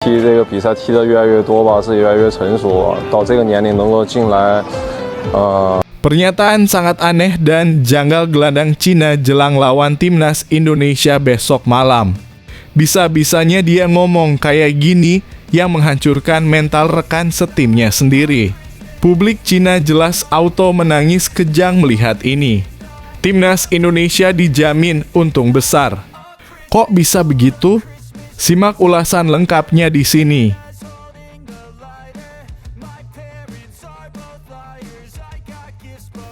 踢这个比赛踢得越来越多吧，自己越来越成熟，到这个年龄能够进来，Pernyataan sangat aneh dan janggal gelandang Cina jelang lawan timnas Indonesia besok malam. Bisa-bisanya dia ngomong kayak gini yang menghancurkan mental rekan setimnya sendiri. Publik Cina jelas auto menangis kejang melihat ini. Timnas Indonesia dijamin untung besar. Kok bisa begitu? Simak ulasan lengkapnya di sini.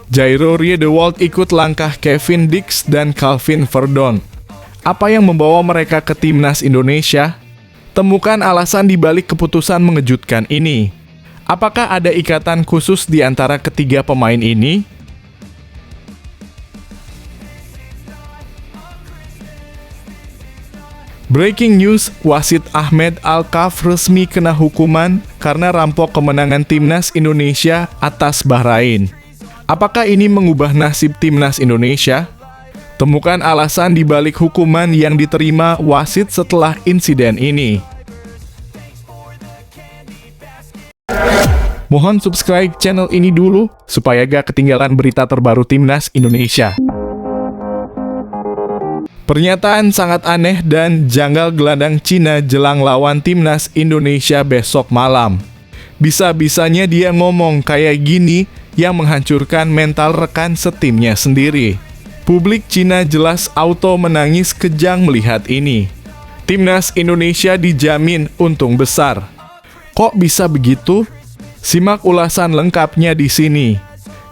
Jairo Riedewald ikut langkah Kevin Dix dan Calvin Verdon. Apa yang membawa mereka ke timnas Indonesia? Temukan alasan di balik keputusan mengejutkan ini. Apakah ada ikatan khusus di antara ketiga pemain ini? Breaking news, wasit Ahmed Al-Kaf resmi kena hukuman karena rampok kemenangan timnas Indonesia atas Bahrain. Apakah ini mengubah nasib timnas Indonesia? Temukan alasan di balik hukuman yang diterima wasit setelah insiden ini. Mohon subscribe channel ini dulu supaya gak ketinggalan berita terbaru timnas Indonesia. Pernyataan sangat aneh dan janggal gelandang Cina jelang lawan timnas Indonesia besok malam. Bisa-bisanya dia ngomong kayak gini yang menghancurkan mental rekan setimnya sendiri. Publik Cina jelas auto menangis kejang melihat ini. Timnas Indonesia dijamin untung besar. Kok bisa begitu? Simak ulasan lengkapnya di sini.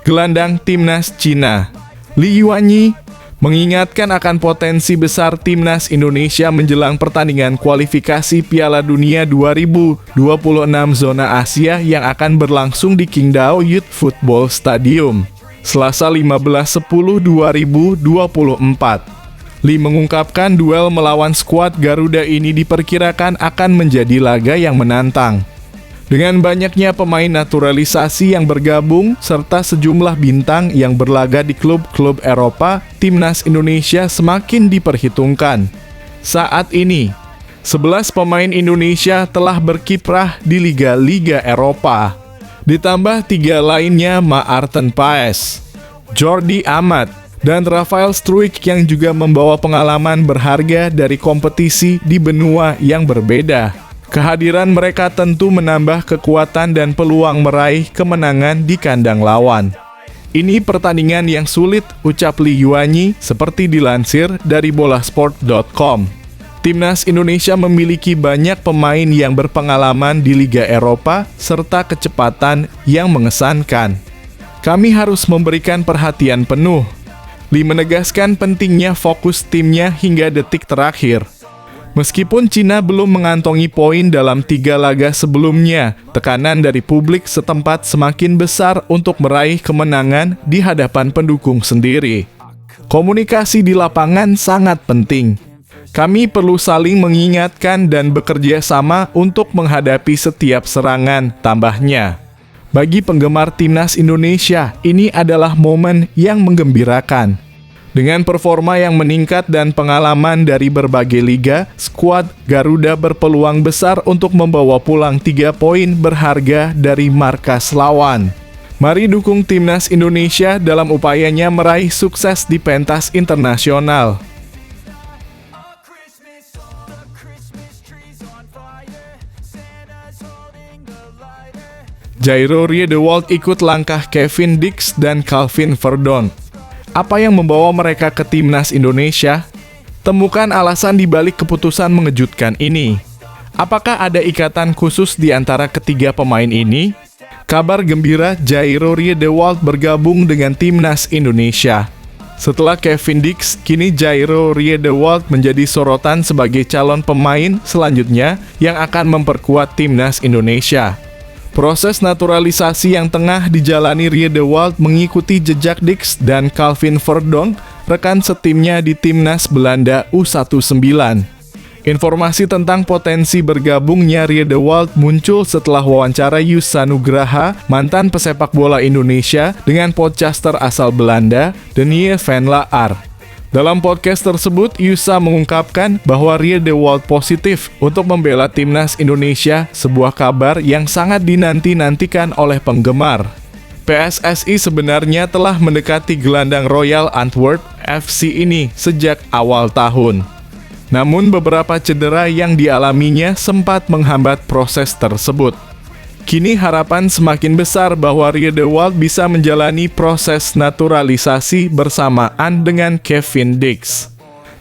Gelandang timnas Cina, Li Yuanyi, mengingatkan akan potensi besar timnas Indonesia menjelang pertandingan kualifikasi Piala Dunia 2026 zona Asia yang akan berlangsung di Qingdao Youth Football Stadium, Selasa 15/10/2024. Li mengungkapkan duel melawan skuad Garuda ini diperkirakan akan menjadi laga yang menantang. Dengan banyaknya pemain naturalisasi yang bergabung, serta sejumlah bintang yang berlaga di klub-klub Eropa, timnas Indonesia semakin diperhitungkan. Saat ini, 11 pemain Indonesia telah berkiprah di liga-liga Eropa. Ditambah 3 lainnya Maarten Paes, Jordi Amat, dan Rafael Struijk yang juga membawa pengalaman berharga dari kompetisi di benua yang berbeda. Kehadiran mereka tentu menambah kekuatan dan peluang meraih kemenangan di kandang lawan. Ini pertandingan yang sulit, ucap Li Yuanyi, seperti dilansir dari bolasport.com. Timnas Indonesia memiliki banyak pemain yang berpengalaman di Liga Eropa serta kecepatan yang mengesankan. Kami harus memberikan perhatian penuh. Li menegaskan pentingnya fokus timnya hingga detik terakhir. Meskipun Cina belum mengantongi poin dalam 3 laga sebelumnya, tekanan dari publik setempat semakin besar untuk meraih kemenangan di hadapan pendukung sendiri. Komunikasi di lapangan sangat penting. Kami perlu saling mengingatkan dan bekerja sama untuk menghadapi setiap serangan, tambahnya. Bagi penggemar timnas Indonesia, ini adalah momen yang menggembirakan. Dengan performa yang meningkat dan pengalaman dari berbagai liga, skuad Garuda berpeluang besar untuk membawa pulang 3 poin berharga dari markas lawan. Mari dukung timnas Indonesia dalam upayanya meraih sukses di pentas internasional. Jairo Riedewald ikut langkah Kevin Dix dan Calvin Verdon. Apa yang membawa mereka ke timnas Indonesia? Temukan alasan di balik keputusan mengejutkan ini. Apakah ada ikatan khusus di antara ketiga pemain ini? Kabar gembira, Jairo Riedewald bergabung dengan timnas Indonesia. Setelah Kevin Dix, kini Jairo Riedewald menjadi sorotan sebagai calon pemain selanjutnya yang akan memperkuat timnas Indonesia. Proses naturalisasi yang tengah dijalani Riedewald mengikuti jejak Dix dan Calvin Verdon, rekan setimnya di timnas Belanda U19. Informasi tentang potensi bergabungnya Riedewald muncul setelah wawancara Yusa Nugraha, mantan pesepak bola Indonesia, dengan podcaster asal Belanda, Daniel van Laar. Dalam podcast tersebut, Yusa mengungkapkan bahwa Ria De Wald positif untuk membela timnas Indonesia, sebuah kabar yang sangat dinanti-nantikan oleh penggemar. PSSI sebenarnya telah mendekati gelandang Royal Antwerp FC ini sejak awal tahun. Namun beberapa cedera yang dialaminya sempat menghambat proses tersebut. Kini harapan semakin besar bahwa Ria De Wald bisa menjalani proses naturalisasi bersamaan dengan Kevin Dix.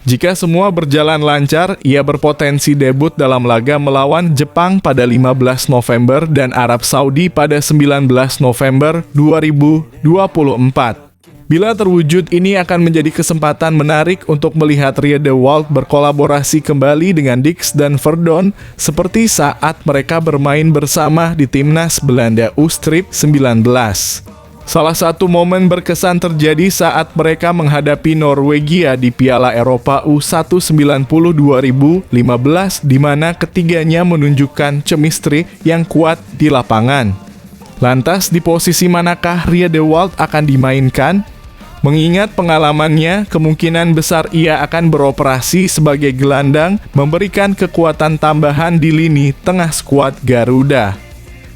Jika semua berjalan lancar, ia berpotensi debut dalam laga melawan Jepang pada 15 November dan Arab Saudi pada 19 November 2024. Bila terwujud, ini akan menjadi kesempatan menarik untuk melihat Ria De Wald berkolaborasi kembali dengan Dix dan Verdon seperti saat mereka bermain bersama di Timnas Belanda U19. Salah satu momen berkesan terjadi saat mereka menghadapi Norwegia di Piala Eropa U19 2015, di mana ketiganya menunjukkan chemistry yang kuat di lapangan. Lantas, di posisi manakah Ria De Wald akan dimainkan? Mengingat pengalamannya, kemungkinan besar ia akan beroperasi sebagai gelandang, memberikan kekuatan tambahan di lini tengah skuad Garuda.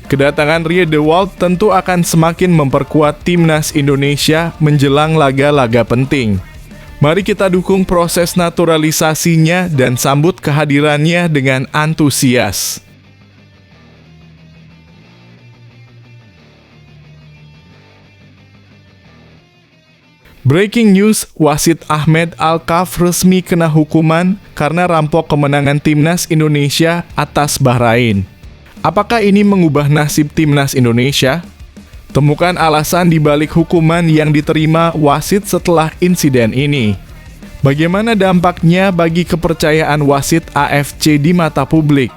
Kedatangan Ria De Wald tentu akan semakin memperkuat timnas Indonesia menjelang laga-laga penting. Mari kita dukung proses naturalisasinya dan sambut kehadirannya dengan antusias. Breaking news, wasit Ahmed Alkaf resmi kena hukuman karena rampok kemenangan timnas Indonesia atas Bahrain. Apakah ini mengubah nasib timnas Indonesia? Temukan alasan di balik hukuman yang diterima wasit setelah insiden ini. Bagaimana dampaknya bagi kepercayaan wasit AFC di mata publik?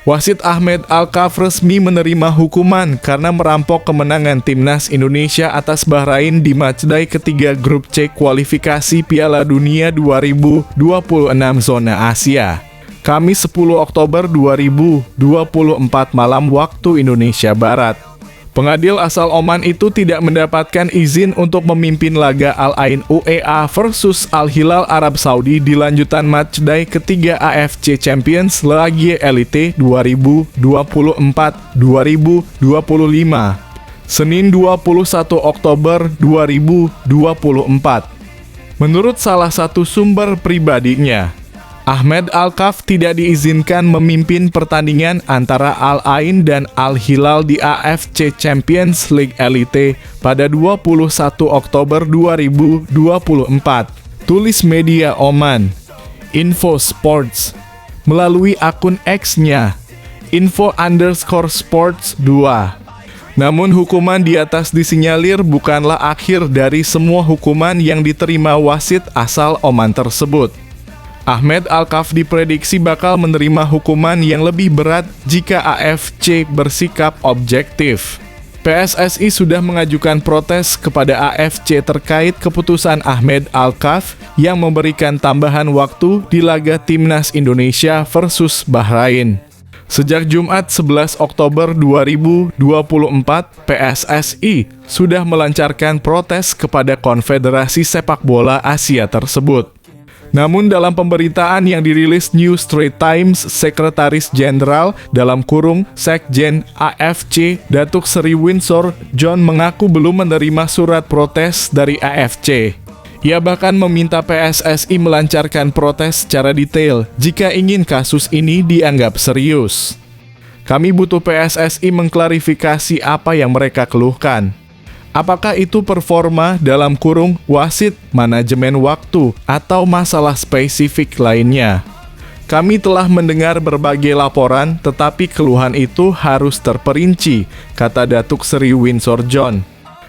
Wasit Ahmed Alkaf resmi menerima hukuman karena merampok kemenangan timnas Indonesia atas Bahrain di matchday ketiga grup C kualifikasi Piala Dunia 2026 zona Asia. Kamis 10 Oktober 2024 malam waktu Indonesia Barat. Pengadil asal Oman itu tidak mendapatkan izin untuk memimpin laga Al Ain UEA versus Al Hilal Arab Saudi di lanjutan matchday ketiga AFC Champions League Elite 2024-2025. Senin 21 Oktober 2024. Menurut salah satu sumber pribadinya, Ahmed Alkaf tidak diizinkan memimpin pertandingan antara Al Ain dan Al Hilal di AFC Champions League Elite pada 21 Oktober 2024. Tulis media Oman, Info Sports, melalui akun X-nya, info_sports 2. Namun hukuman di atas disinyalir bukanlah akhir dari semua hukuman yang diterima wasit asal Oman tersebut. Ahmed Alkaf diprediksi bakal menerima hukuman yang lebih berat jika AFC bersikap objektif. PSSI sudah mengajukan protes kepada AFC terkait keputusan Ahmed Alkaf yang memberikan tambahan waktu di laga timnas Indonesia versus Bahrain. Sejak Jumat 11 Oktober 2024, PSSI sudah melancarkan protes kepada Konfederasi Sepak Bola Asia tersebut. Namun dalam pemberitaan yang dirilis New Straits Times, Sekretaris Jenderal (Sekjen AFC Datuk Seri Windsor John mengaku belum menerima surat protes dari AFC. Ia bahkan meminta PSSI melancarkan protes secara detail jika ingin kasus ini dianggap serius. Kami butuh PSSI mengklarifikasi apa yang mereka keluhkan. Apakah itu performa (wasit, manajemen waktu, atau masalah spesifik lainnya? Kami telah mendengar berbagai laporan, tetapi keluhan itu harus terperinci, kata Datuk Seri Windsor John.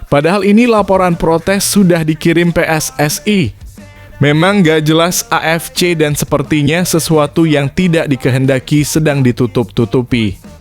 Padahal ini laporan protes sudah dikirim PSSI. Memang gak jelas AFC dan sepertinya sesuatu yang tidak dikehendaki sedang ditutup-tutupi.